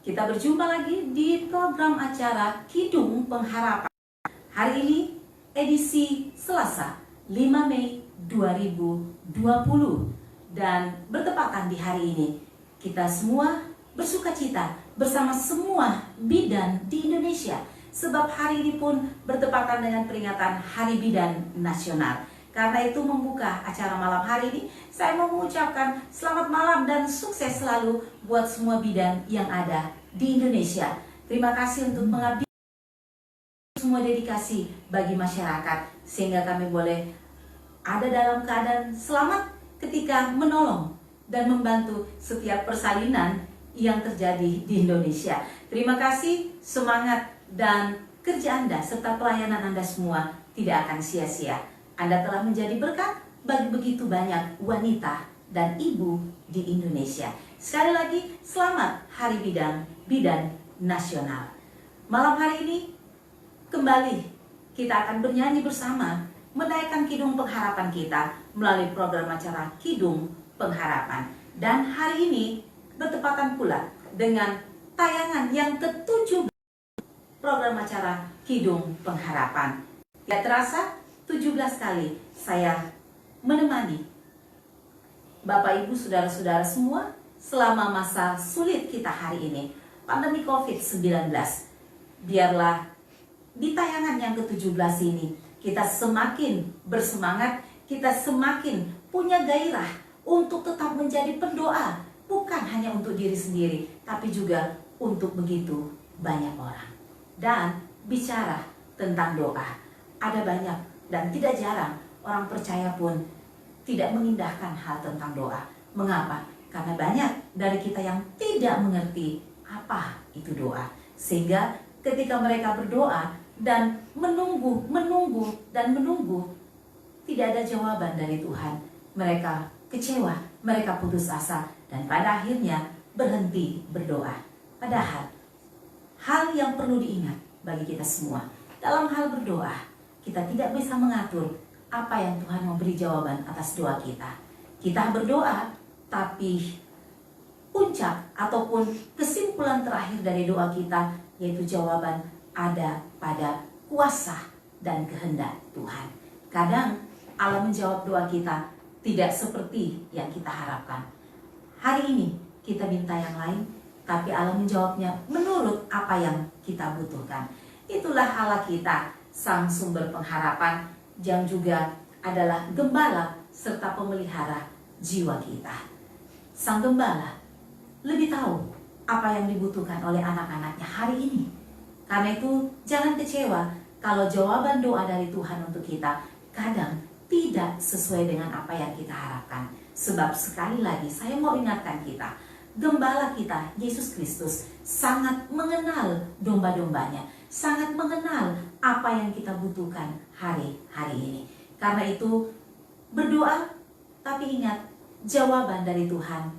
Kita berjumpa lagi di program acara Kidung Pengharapan. Hari ini edisi Selasa 5 Mei 2020. Dan bertepatan di hari ini kita semua bersukacita bersama semua bidan di Indonesia. Sebab hari ini pun bertepatan dengan peringatan Hari Bidan Nasional. Karena itu membuka acara malam hari ini, saya mau mengucapkan selamat malam dan sukses selalu buat semua bidan yang ada di Indonesia. Terima kasih untuk mengabdi semua dedikasi bagi masyarakat, sehingga kami boleh ada dalam keadaan selamat ketika menolong dan membantu setiap persalinan yang terjadi di Indonesia. Terima kasih, semangat dan kerja Anda serta pelayanan Anda semua tidak akan sia-sia. Anda telah menjadi berkat bagi begitu banyak wanita dan ibu di Indonesia. Sekali lagi, selamat Hari Bidan Nasional. Malam hari ini, kembali kita akan bernyanyi bersama, menaikkan kidung pengharapan kita melalui program acara Kidung Pengharapan. Dan hari ini bertepatan pula dengan tayangan yang ke-17 program acara Kidung Pengharapan. Ya, terasa 17 kali saya menemani Bapak Ibu Saudara-saudara semua selama masa sulit kita hari ini, pandemi COVID-19. Biarlah di tayangan yang ke-17 ini kita semakin bersemangat, kita semakin punya gairah untuk tetap menjadi pendoa, bukan hanya untuk diri sendiri, tapi juga untuk begitu banyak orang. Dan bicara tentang doa, ada banyak dan tidak jarang orang percaya pun tidak mengindahkan hal tentang doa. Mengapa? Karena banyak dari kita yang tidak mengerti apa itu doa. Sehingga ketika mereka berdoa dan menunggu, tidak ada jawaban dari Tuhan. Mereka kecewa, mereka putus asa, dan pada akhirnya berhenti berdoa. Padahal hal yang perlu diingat bagi kita semua, dalam hal berdoa, kita tidak bisa mengatur apa yang Tuhan memberi jawaban atas doa kita. Kita berdoa, tapi puncak ataupun kesimpulan terakhir dari doa kita, yaitu jawaban ada pada kuasa dan kehendak Tuhan. Kadang Allah menjawab doa kita tidak seperti yang kita harapkan. Hari ini kita minta yang lain, tapi Allah menjawabnya menurut apa yang kita butuhkan. Itulah Allah kita, Sang Sumber Pengharapan, yang juga adalah gembala serta pemelihara jiwa kita. Sang Gembala lebih tahu apa yang dibutuhkan oleh anak-anaknya hari ini. Karena itu jangan kecewa kalau jawaban doa dari Tuhan untuk kita kadang tidak sesuai dengan apa yang kita harapkan. Sebab sekali lagi saya mau ingatkan kita, Gembala kita, Yesus Kristus, sangat mengenal domba-dombanya, sangat mengenal apa yang kita butuhkan hari-hari ini. Karena itu berdoa, tapi ingat jawaban dari Tuhan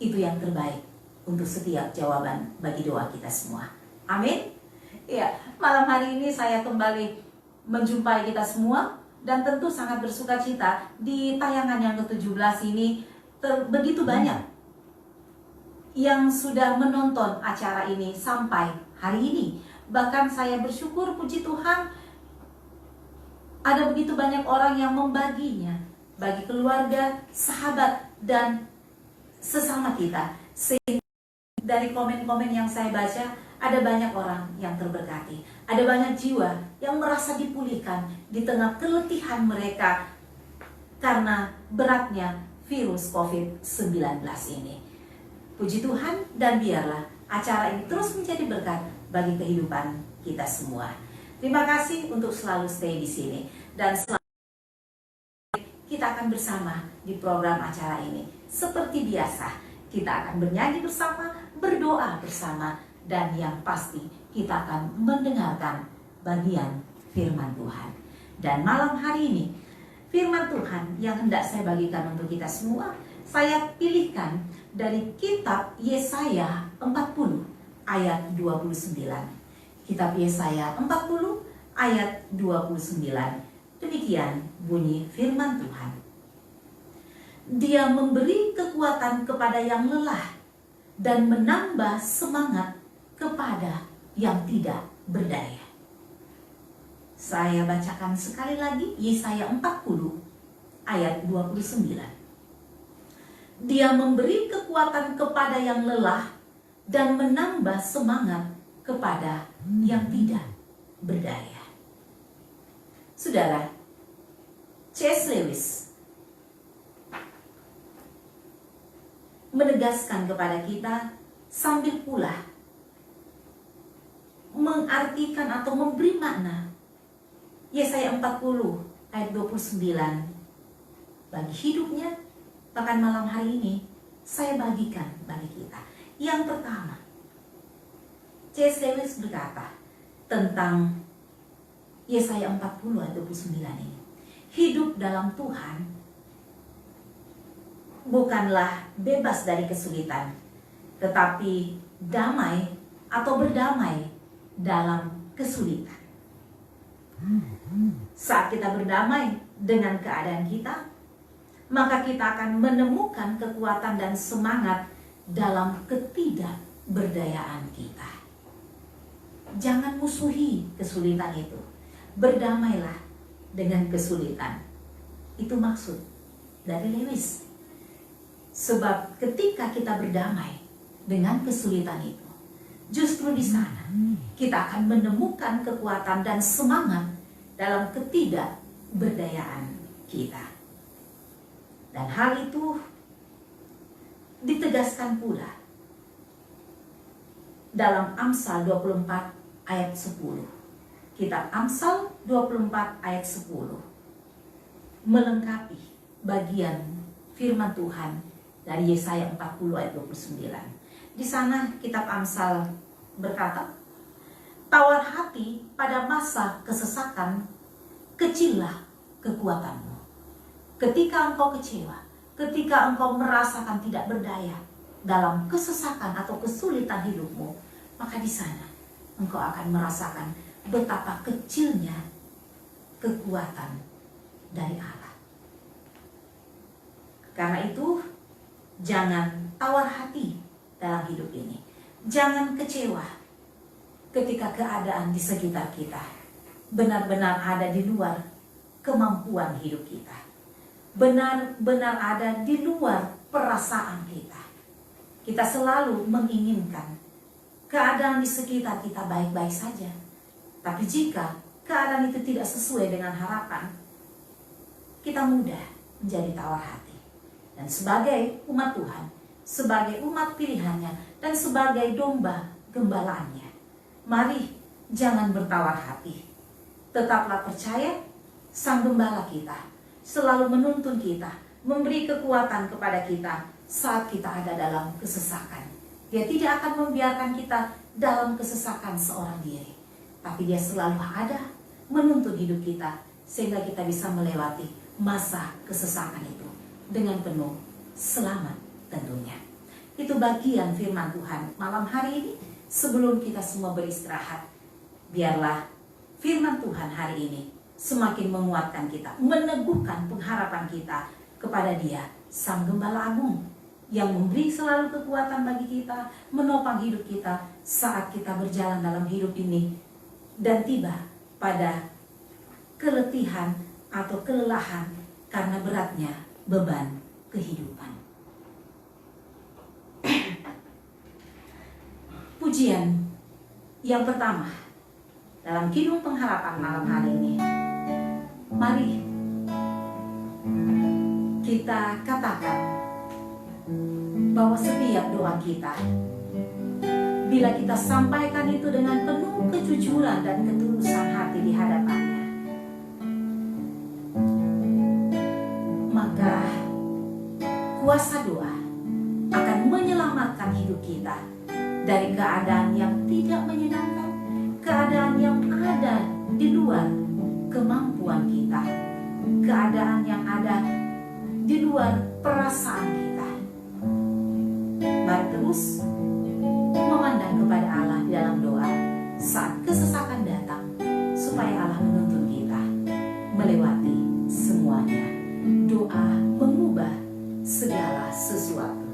itu yang terbaik untuk setiap jawaban bagi doa kita semua. Amin. Ya, malam hari ini saya kembali menjumpai kita semua dan tentu sangat bersukacita di tayangan yang ke-17 ini begitu banyak yang sudah menonton acara ini sampai hari ini. Bahkan saya bersyukur, puji Tuhan, ada begitu banyak orang yang membaginya bagi keluarga, sahabat, dan sesama kita. Sehingga dari komen-komen yang saya baca, ada banyak orang yang terberkati. Ada banyak jiwa yang merasa dipulihkan di tengah keletihan mereka karena beratnya virus COVID-19 ini. Puji Tuhan, dan biarlah acara ini terus menjadi berkat bagi kehidupan kita semua. Terima kasih untuk selalu stay di sini, dan selalu kita akan bersama di program acara ini. Seperti biasa, kita akan bernyanyi bersama, berdoa bersama, dan yang pasti kita akan mendengarkan bagian firman Tuhan. Dan malam hari ini, firman Tuhan yang hendak saya bagikan untuk kita semua, saya pilihkan dari kitab Yesaya 40 ayat 29. Kitab Yesaya 40 ayat 29. Demikian bunyi firman Tuhan. Dia memberi kekuatan kepada yang lelah dan menambah semangat kepada yang tidak berdaya. Saya bacakan sekali lagi Yesaya 40 ayat 29. Dia memberi kekuatan kepada yang lelah dan menambah semangat kepada yang tidak berdaya. Saudara, C.S. Lewis menegaskan kepada kita sambil pula mengartikan atau memberi makna Yesaya 40 ayat 29 bagi hidupnya. Bahkan malam hari ini saya bagikan bagi kita. Yang pertama, C.S. Lewis berkata tentang Yesaya 40 ayat 29 ini. Hidup dalam Tuhan bukanlah bebas dari kesulitan, tetapi damai atau berdamai dalam kesulitan. Saat kita berdamai dengan keadaan kita, maka kita akan menemukan kekuatan dan semangat dalam ketidakberdayaan kita. Jangan musuhi kesulitan itu. Berdamailah dengan kesulitan. Itu maksud dari Lewis. Sebab ketika kita berdamai dengan kesulitan itu, justru di sana kita akan menemukan kekuatan dan semangat dalam ketidakberdayaan kita. Dan hal itu ditegaskan pula dalam Amsal 24 ayat 10. Kitab Amsal 24 ayat 10 melengkapi bagian firman Tuhan dari Yesaya 40 ayat 29. Di sana kitab Amsal berkata, tawar hati pada masa kesesakan, kecillah kekuatanmu. Ketika engkau kecewa, ketika engkau merasakan tidak berdaya dalam kesesakan atau kesulitan hidupmu, maka di sana engkau akan merasakan betapa kecilnya kekuatan dari Allah. Karena itu, jangan tawar hati dalam hidup ini. Jangan kecewa ketika keadaan di sekitar kita benar-benar ada di luar kemampuan hidup kita. Benar-benar ada di luar perasaan kita. Kita selalu menginginkan keadaan di sekitar kita baik-baik saja. Tapi jika keadaan itu tidak sesuai dengan harapan, kita mudah menjadi tawar hati. Dan sebagai umat Tuhan, sebagai umat pilihannya, dan sebagai domba gembalaannya, mari jangan bertawar hati. Tetaplah percaya Sang Gembala kita selalu menuntun kita, memberi kekuatan kepada kita saat kita ada dalam kesesakan. Dia tidak akan membiarkan kita dalam kesesakan seorang diri, tapi dia selalu ada menuntun hidup kita sehingga kita bisa melewati masa kesesakan itu dengan penuh selamat tentunya. Itu bagian firman Tuhan malam hari ini. Sebelum kita semua beristirahat, biarlah firman Tuhan hari ini semakin menguatkan kita, meneguhkan pengharapan kita kepada Dia, Sang Gembala Agung, yang memberi selalu kekuatan bagi kita, menopang hidup kita saat kita berjalan dalam hidup ini dan tiba pada keletihan atau kelelahan karena beratnya beban kehidupan. Pujian yang pertama dalam Kidung Pengharapan malam hari ini, mari kita katakan bahwa setiap doa kita, bila kita sampaikan itu dengan penuh kejujuran dan ketulusan hati di hadapannya, maka kuasa doa akan menyelamatkan hidup kita dari keadaan yang tidak menyenangkan, keadaan yang ada di luar kemampuan kita, keadaan yang ada di luar perasaan kita. Mari terus memandang kepada Allah di dalam doa saat kesesakan datang, supaya Allah menuntun kita melewati semuanya. Doa mengubah segala sesuatu.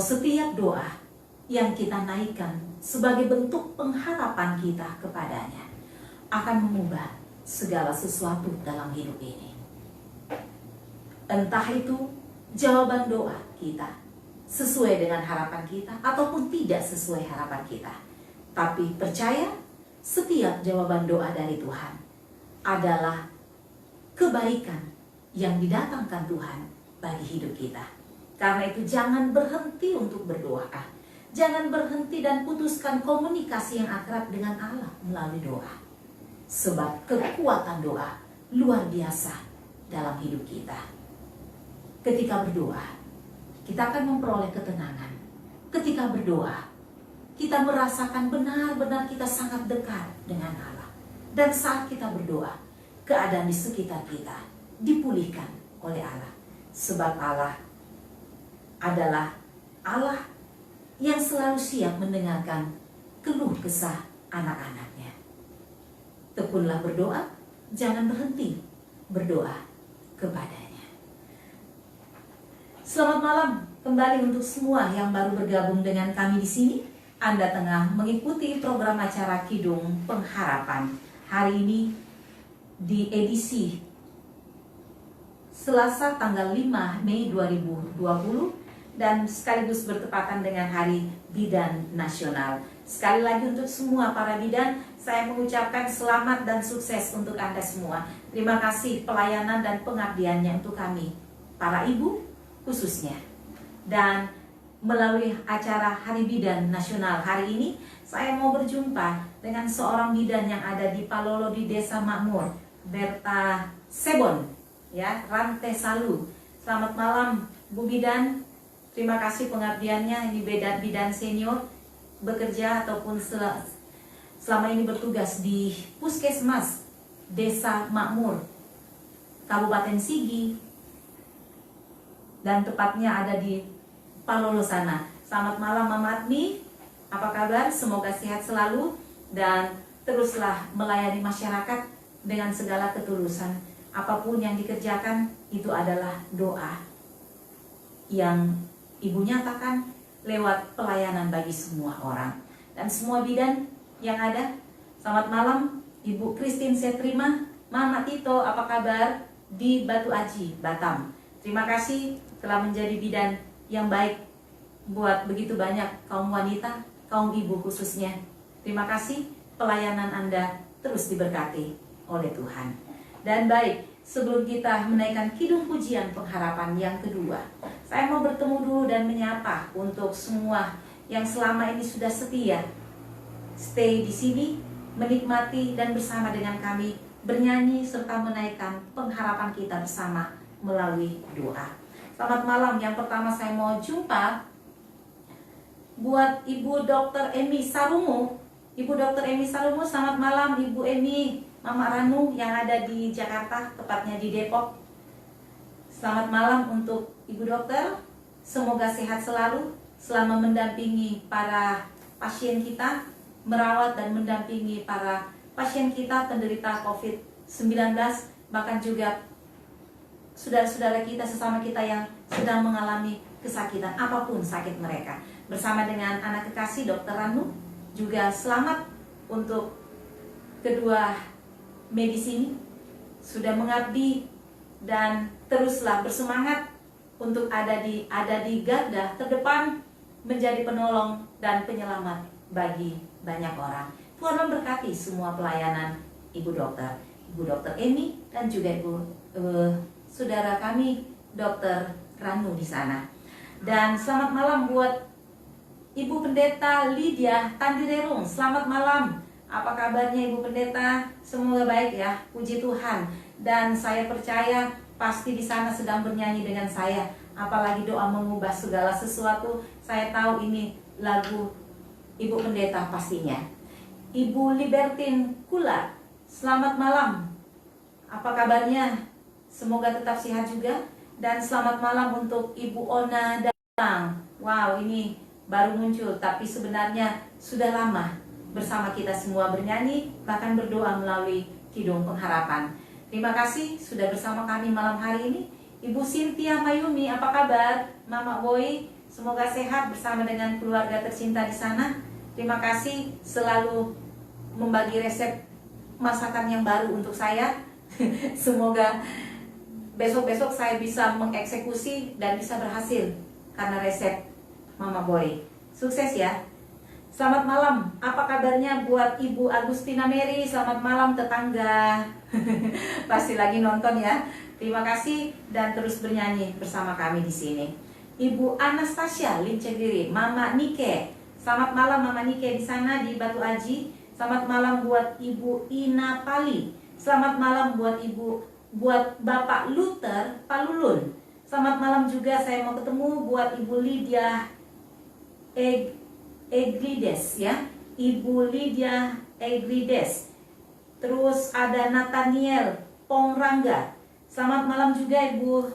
setiap doa yang kita naikkan sebagai bentuk pengharapan kita kepadanya akan mengubah segala sesuatu dalam hidup ini. Entah itu jawaban doa kita sesuai dengan harapan kita ataupun tidak sesuai harapan kita. Tapi percaya, setiap jawaban doa dari Tuhan adalah kebaikan yang didatangkan Tuhan bagi hidup kita. Karena itu jangan berhenti untuk berdoa. Jangan berhenti dan putuskan komunikasi yang akrab dengan Allah melalui doa. Sebab kekuatan doa luar biasa dalam hidup kita. Ketika berdoa, kita akan memperoleh ketenangan. Ketika berdoa, kita merasakan benar-benar kita sangat dekat dengan Allah. Dan saat kita berdoa, keadaan di sekitar kita dipulihkan oleh Allah. Sebab Allah adalah Allah yang selalu siap mendengarkan keluh kesah anak-anaknya. Tekunlah berdoa, jangan berhenti berdoa kepadanya. Selamat malam kembali untuk semua yang baru bergabung dengan kami di sini. Anda tengah mengikuti program acara Kidung Pengharapan. Hari ini di edisi Selasa tanggal 5 Mei 2020 dan sekaligus bertepatan dengan Hari Bidan Nasional. Sekali lagi untuk semua para bidan, saya mengucapkan selamat dan sukses untuk Anda semua. Terima kasih pelayanan dan pengabdiannya untuk kami, para ibu khususnya. Dan melalui acara Hari Bidan Nasional hari ini, saya mau berjumpa dengan seorang bidan yang ada di Palolo di Desa Makmur, Berta Sebon, ya, Rante Salu. Selamat malam Bu Bidan. Terima kasih pengabdiannya. Ini bidan senior bekerja ataupun selama ini bertugas di Puskesmas Desa Makmur Kabupaten Sigi dan tepatnya ada di Palolo sana. Selamat malam Mama Admi, apa kabar? Semoga sehat selalu dan teruslah melayani masyarakat dengan segala ketulusan. Apapun yang dikerjakan itu adalah doa yang Ibu nyatakan lewat pelayanan bagi semua orang dan semua bidan yang ada. Selamat malam Ibu Christine Setrima, Mama Tito, apa kabar di Batu Aji, Batam. Terima kasih telah menjadi bidan yang baik buat begitu banyak kaum wanita, kaum ibu khususnya. Terima kasih pelayanan Anda terus diberkati oleh Tuhan. Dan baik, sebelum kita menaikkan kidung pujian pengharapan yang kedua, saya mau bertemu dulu dan menyapa untuk semua yang selama ini sudah setia stay di sini, menikmati dan bersama dengan kami bernyanyi serta menaikkan pengharapan kita bersama melalui doa. Selamat malam. Yang pertama saya mau jumpa buat Ibu Dr. Emi Sarumu. Ibu Dr. Emi Sarumu, selamat malam Ibu Emi, Mama Ranu yang ada di Jakarta, tepatnya di Depok. Selamat malam untuk Ibu Dokter. Semoga sehat selalu selama mendampingi para pasien kita, merawat dan mendampingi para pasien kita penderita COVID-19, bahkan juga saudara-saudara kita, sesama kita yang sedang mengalami kesakitan, apapun sakit mereka. Bersama dengan anak kekasih Dr. Ranu, juga selamat untuk kedua medis ini sudah mengabdi dan teruslah bersemangat untuk ada di garda terdepan menjadi penolong dan penyelamat bagi banyak orang. Tuhan memberkati semua pelayanan Ibu Dokter Emi dan juga saudara kami Dr. Ranu di sana. Dan selamat malam buat Ibu Pendeta Lydia Tandirerung. Selamat malam. Apa kabarnya Ibu Pendeta? Semoga baik ya, puji Tuhan. Dan saya percaya pasti di sana sedang bernyanyi dengan saya. Apalagi doa mengubah segala sesuatu. Saya tahu ini lagu Ibu Pendeta pastinya. Ibu Libertine Kula, selamat malam. Apa kabarnya? Semoga tetap sehat juga. Dan selamat malam untuk Ibu Ona Datang. Wow, ini baru muncul, tapi sebenarnya sudah lama bersama kita semua bernyanyi, bahkan berdoa melalui Kidung Pengharapan. Terima kasih sudah bersama kami malam hari ini. Ibu Cynthia Mayumi, apa kabar? Mama Boy, Semoga sehat bersama dengan keluarga tercinta di sana. Terima kasih selalu membagi resep masakan yang baru untuk saya. Semoga besok-besok saya bisa mengeksekusi dan bisa berhasil karena resep Mama Boy. Sukses ya. Selamat malam. Apa kabarnya buat Ibu Agustina Mary? Selamat malam tetangga. Pasti lagi nonton ya. Terima kasih dan terus bernyanyi bersama kami di sini. Ibu Anastasia Lincegiri, Mama Nike. Selamat malam Mama Nike di sana di Batu Aji. Selamat malam buat Ibu Ina Pali. Selamat malam buat Bapak Luther Palulun. Selamat malam juga saya mau ketemu buat Ibu Lydia Egrides ya. Ibu Lydia Egrides. Terus ada Nathaniel Pongrangga. Selamat malam juga Ibu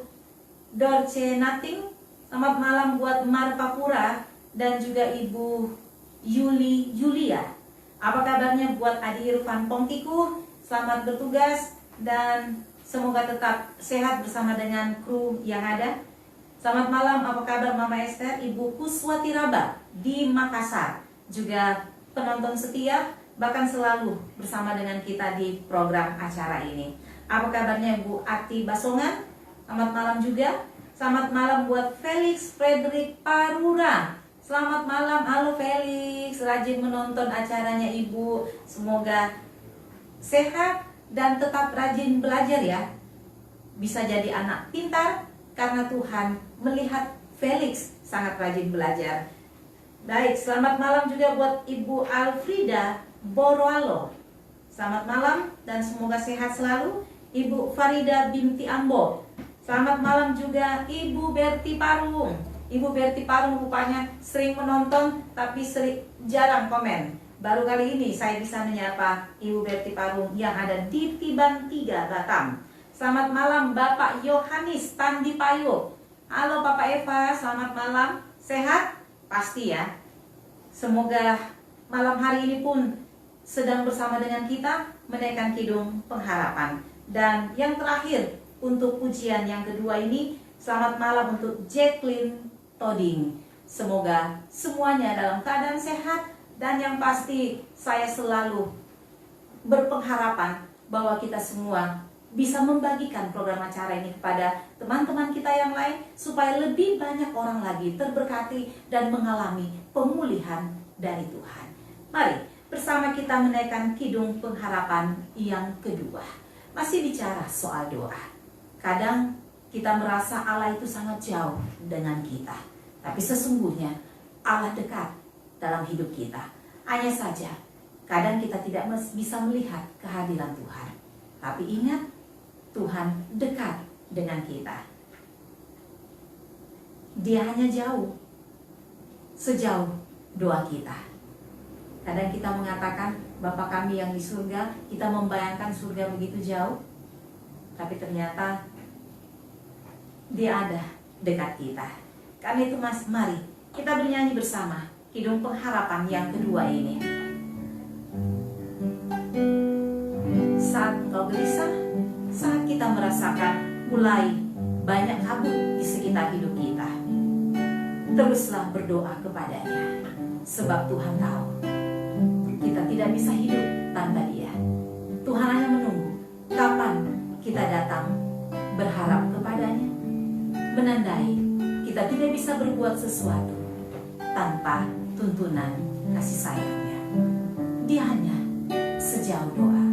Dorce Nating. Selamat malam buat Marpapura dan juga Ibu Julia. Apa kabarnya buat Adi Irfan Pongkiku? Selamat bertugas dan semoga tetap sehat bersama dengan kru yang ada. Selamat malam, apa kabar Mama Esther? Ibu Kuswati Raba di Makassar. Juga penonton setia, bahkan selalu bersama dengan kita di program acara ini. Apa kabarnya Bu Ati Basongan? Selamat malam juga. Selamat malam buat Felix Frederick Parura. Selamat malam, halo Felix. Rajin menonton acaranya Ibu. Semoga sehat dan tetap rajin belajar ya. Bisa jadi anak pintar karena Tuhan melihat Felix sangat rajin belajar. Baik, selamat malam juga buat Ibu Alfrida Boroalo. Selamat malam dan semoga sehat selalu. Ibu Farida binti Ambo. Selamat malam juga Ibu Berti Parung. Ibu Berti Parung rupanya sering menonton tapi jarang komen. Baru kali ini saya bisa menyapa Ibu Berti Parung yang ada di Tiban 3 Batam. Selamat malam Bapak Yohanis Tandi Payo. Halo Bapak Eva, selamat malam. Sehat? Pasti ya. Semoga malam hari ini pun sedang bersama dengan kita menaikkan kidung pengharapan. Dan yang terakhir untuk pujian yang kedua ini, selamat malam untuk Jacqueline Toding. Semoga semuanya dalam keadaan sehat dan yang pasti saya selalu berpengharapan bahwa kita semua bisa membagikan program acara ini kepada teman-teman kita yang lain supaya lebih banyak orang lagi terberkati dan mengalami pemulihan dari Tuhan. Mari bersama kita menaikkan kidung pengharapan yang kedua. Masih bicara soal doa. Kadang kita merasa Allah itu sangat jauh dengan kita, tapi sesungguhnya Allah dekat dalam hidup kita. Hanya saja kadang kita tidak bisa melihat kehadiran Tuhan. Tapi ingat, Tuhan dekat dengan kita. Dia hanya jauh sejauh doa kita. Kadang kita mengatakan Bapa kami yang di surga, kita membayangkan surga begitu jauh, tapi ternyata Dia ada dekat kita. Karena itu mari kita bernyanyi bersama kidung pengharapan yang kedua ini. Saat engkau gelisah, saat kita merasakan mulai banyak kabut di sekitar hidup kita, teruslah berdoa kepadanya, sebab Tuhan tahu kita tidak bisa hidup tanpa Dia. Tuhan hanya menunggu kapan kita datang berharap kepadanya, menandai kita tidak bisa berbuat sesuatu tanpa tuntunan kasih sayangnya. Dia hanya sejauh doa.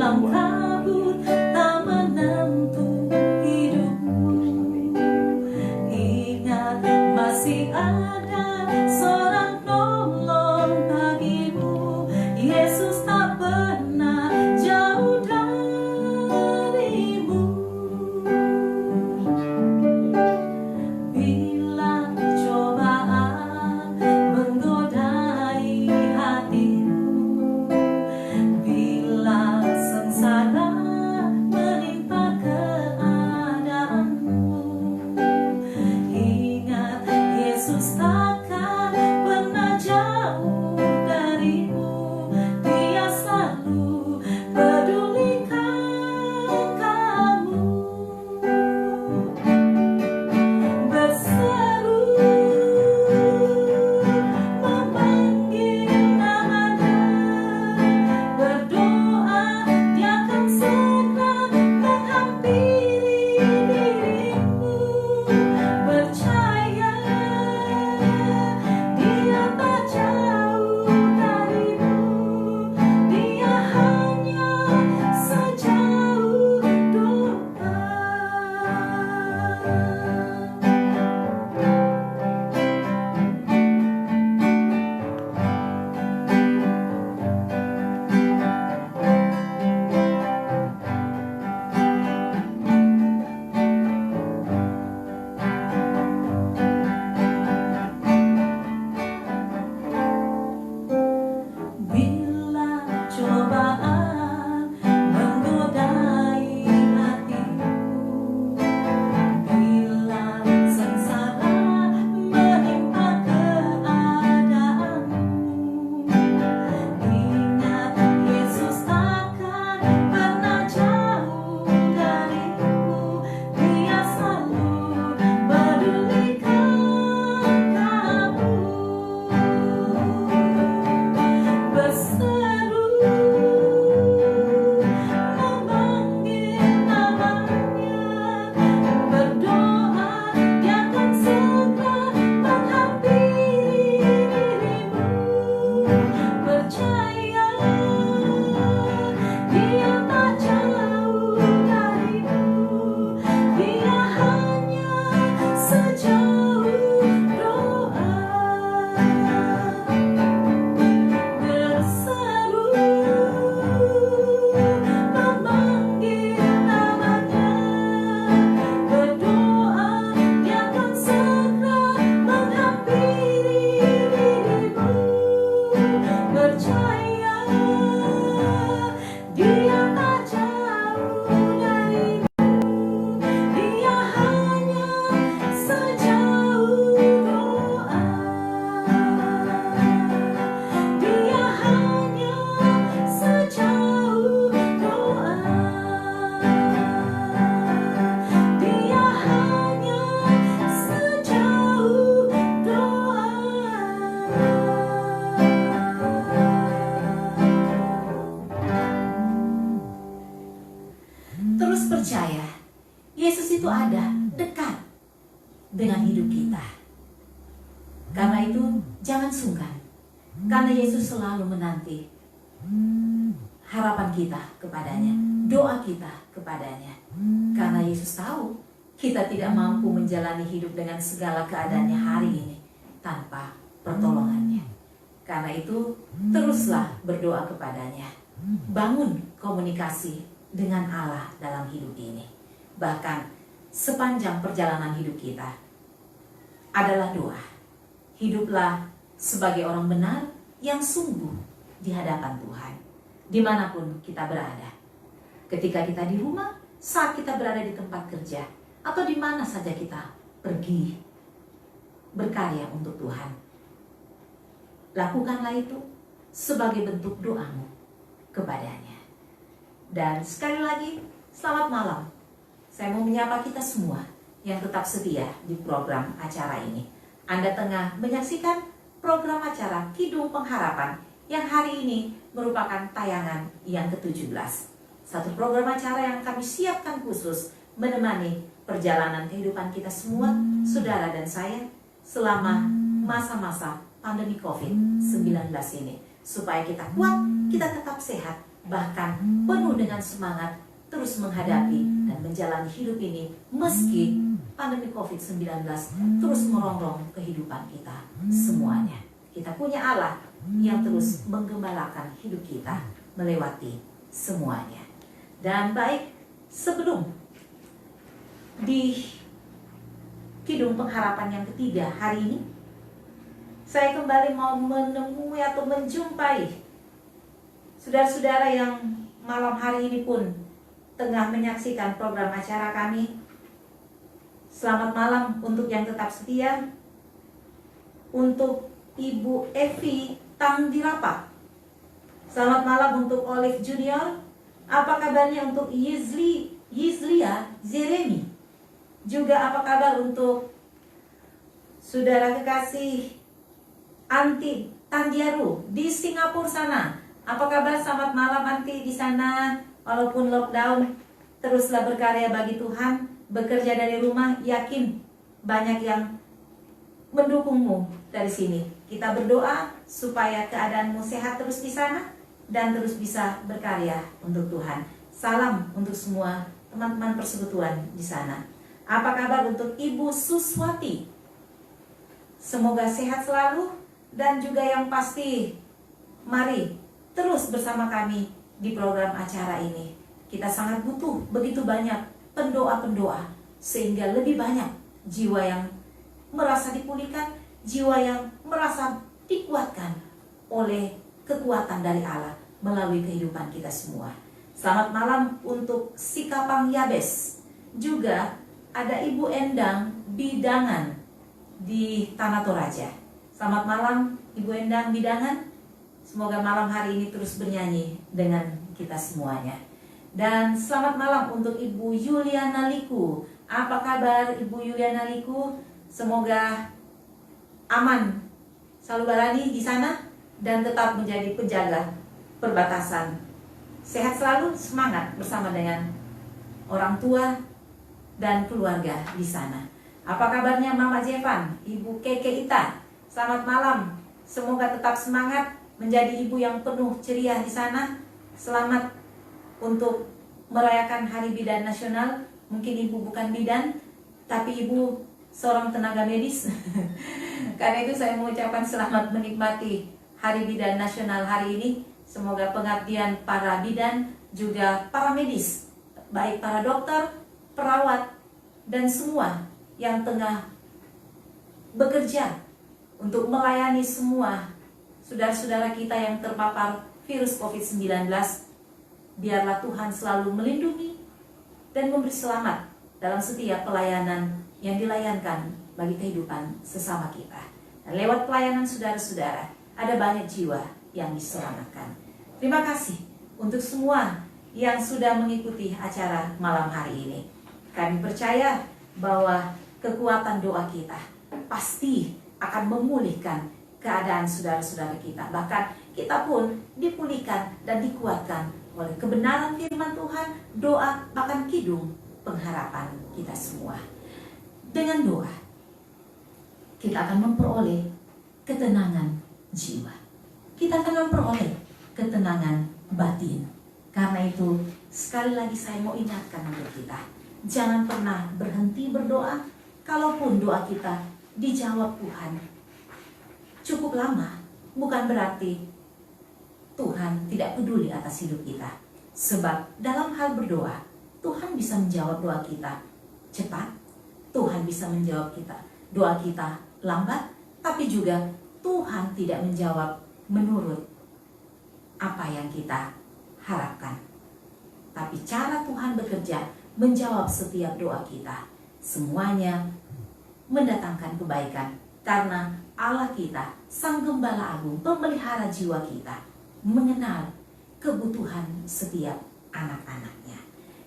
Kabut tak menentu hidup dekat dengan hidup kita. Karena itu jangan sungkan, karena Yesus selalu menanti harapan kita kepadanya, doa kita kepadanya. Karena Yesus tahu kita tidak mampu menjalani hidup dengan segala keadaannya hari ini tanpa pertolongannya. Karena itu teruslah berdoa kepadanya. Bangun komunikasi dengan Allah dalam hidup ini. Bahkan sepanjang perjalanan hidup kita adalah doa. Hiduplah sebagai orang benar yang sungguh di hadapan Tuhan, dimanapun kita berada. Ketika kita di rumah, saat kita berada di tempat kerja, atau di mana saja kita pergi berkarya untuk Tuhan, lakukanlah itu sebagai bentuk doamu kepadanya. Dan sekali lagi, selamat malam. Saya mau menyapa kita semua yang tetap setia di program acara ini. Anda tengah menyaksikan program acara Kidung Pengharapan yang hari ini merupakan tayangan yang ke-17. Satu program acara yang kami siapkan khusus menemani perjalanan kehidupan kita semua, saudara dan saya, selama masa-masa pandemi COVID-19 ini. Supaya kita kuat, kita tetap sehat, bahkan penuh dengan semangat terus menghadapi dan menjalani hidup ini meski pandemi COVID-19 terus merongrong kehidupan kita semuanya. Kita punya Allah yang terus menggembalakan hidup kita melewati semuanya. Dan baik, sebelum di Kidung Pengharapan yang ketiga hari ini, saya kembali mau menemui atau menjumpai saudara-saudara yang malam hari ini pun tengah menyaksikan program acara kami. Selamat malam untuk yang tetap setia. Untuk Ibu Evi Tangdirapa. Selamat malam untuk Olive Junior. Apa kabarnya untuk Yizlia Jeremy? Juga apa kabar untuk saudara kekasih Anti Tandiaru di Singapura sana? Apa kabar? Selamat malam Anti di sana. Walaupun lockdown, teruslah berkarya bagi Tuhan, bekerja dari rumah. Yakin banyak yang mendukungmu dari sini. Kita berdoa supaya keadaanmu sehat terus di sana dan terus bisa berkarya untuk Tuhan. Salam untuk semua teman-teman persekutuan di sana. Apa kabar untuk Ibu Suswati? Semoga sehat selalu, dan juga yang pasti, mari terus bersama kami di program acara ini. Kita sangat butuh begitu banyak pendoa-pendoa, sehingga lebih banyak jiwa yang merasa dipulihkan, jiwa yang merasa dikuatkan oleh kekuatan dari Allah melalui kehidupan kita semua. Selamat malam untuk Sikapang Yabes. Juga ada Ibu Endang Bidangan di Tanah Toraja. Selamat malam Ibu Endang Bidangan. Semoga malam hari ini terus bernyanyi dengan kita semuanya. Dan selamat malam untuk Ibu Yuliana Liku. Apa kabar Ibu Yuliana Liku? Semoga aman selalu barani di sana dan tetap menjadi penjaga perbatasan. Sehat selalu, semangat bersama dengan orang tua dan keluarga di sana. Apa kabarnya Mama Jevan, Ibu Keke Ita? Selamat malam. Semoga tetap semangat menjadi ibu yang penuh ceria di sana. Selamat untuk merayakan Hari Bidan Nasional. Mungkin ibu bukan bidan, tapi ibu seorang tenaga medis. Karena itu saya mengucapkan selamat menikmati Hari Bidan Nasional hari ini. Semoga pengabdian para bidan, juga para medis, baik para dokter, perawat, dan semua yang tengah bekerja untuk melayani semua saudara-saudara kita yang terpapar virus COVID-19, biarlah Tuhan selalu melindungi dan memberi selamat dalam setiap pelayanan yang dilayankan bagi kehidupan sesama kita. Dan lewat pelayanan saudara-saudara, ada banyak jiwa yang diselamatkan. Terima kasih untuk semua yang sudah mengikuti acara malam hari ini. Kami percaya bahwa kekuatan doa kita pasti akan memulihkan keadaan saudara-saudara kita. Bahkan kita pun dipulihkan dan dikuatkan oleh kebenaran firman Tuhan, doa, bahkan kidung pengharapan kita semua. Dengan doa, kita akan memperoleh ketenangan jiwa. Kita akan memperoleh ketenangan batin. Karena itu, sekali lagi saya mau ingatkan untuk kita, jangan pernah berhenti berdoa. Kalaupun doa kita dijawab Tuhan cukup lama, bukan berarti Tuhan tidak peduli atas hidup kita. Sebab dalam hal berdoa, Tuhan bisa menjawab doa kita cepat, Tuhan bisa menjawab doa kita lambat, tapi juga Tuhan tidak menjawab menurut apa yang kita harapkan. Tapi cara Tuhan bekerja menjawab setiap doa kita, semuanya mendatangkan kebaikan. Karena Allah kita, Sang Gembala Agung, pemelihara jiwa kita, mengenal kebutuhan setiap anak-anaknya.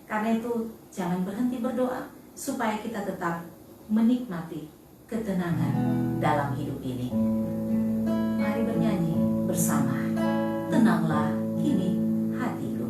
Karena itu jangan berhenti berdoa supaya kita tetap menikmati ketenangan dalam hidup ini. Mari bernyanyi bersama, tenanglah kini hatiku.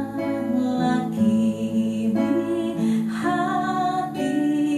Tenanglah kini hatiku.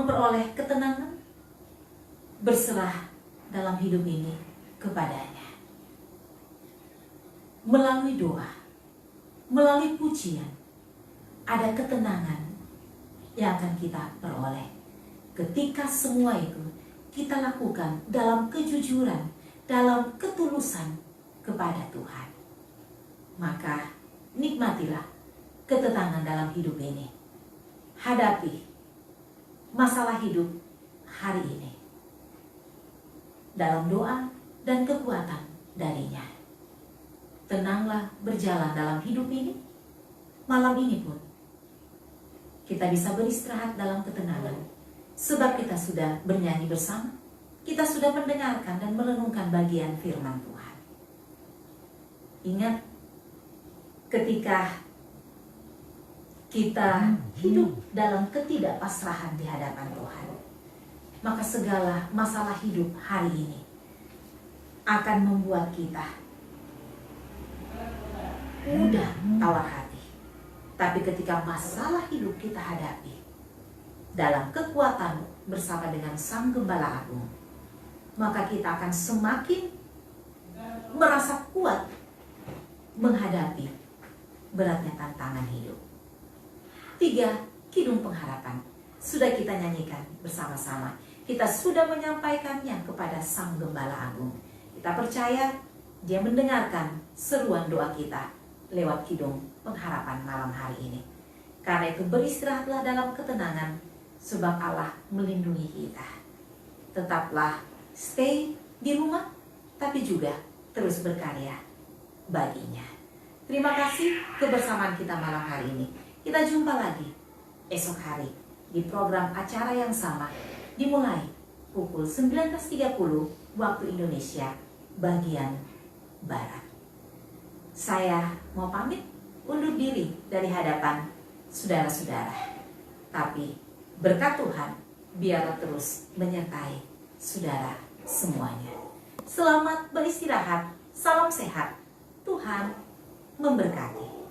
memperoleh ketenangan, berserah dalam hidup ini kepadanya. Melalui doa, melalui pujian, ada ketenangan yang akan kita peroleh. Ketika semua itu kita lakukan dalam kejujuran, dalam ketulusan kepada Tuhan, maka nikmatilah ketenangan dalam hidup ini. Hadapi masalah hidup hari ini dalam doa dan kekuatan darinya. Tenanglah berjalan dalam hidup ini. Malam ini pun kita bisa beristirahat dalam ketenangan, sebab kita sudah bernyanyi bersama, kita sudah mendengarkan dan merenungkan bagian firman Tuhan. Ingat, ketika kita hidup dalam ketidakpasrahan di hadapan Tuhan, maka segala masalah hidup hari ini akan membuat kita mudah tawar hati. Tapi ketika masalah hidup kita hadapi dalam kekuatan bersama dengan Sang Gembala Agung, maka kita akan semakin merasa kuat menghadapi beratnya tantangan hidup. 3, Kidung Pengharapan sudah kita nyanyikan bersama-sama. Kita sudah menyampaikannya kepada Sang Gembala Agung. Kita percaya Dia mendengarkan seruan doa kita lewat Kidung Pengharapan malam hari ini. Karena itu beristirahatlah dalam ketenangan, sebab Allah melindungi kita. Tetaplah stay di rumah, tapi juga terus berkarya baginya. Terima kasih kebersamaan kita malam hari ini. Kita jumpa lagi esok hari di program acara yang sama, dimulai pukul 19.30 waktu Indonesia bagian Barat. Saya mau pamit undur diri dari hadapan saudara-saudara. Tapi berkat Tuhan biarlah terus menyertai saudara semuanya. Selamat beristirahat, salam sehat, Tuhan memberkati.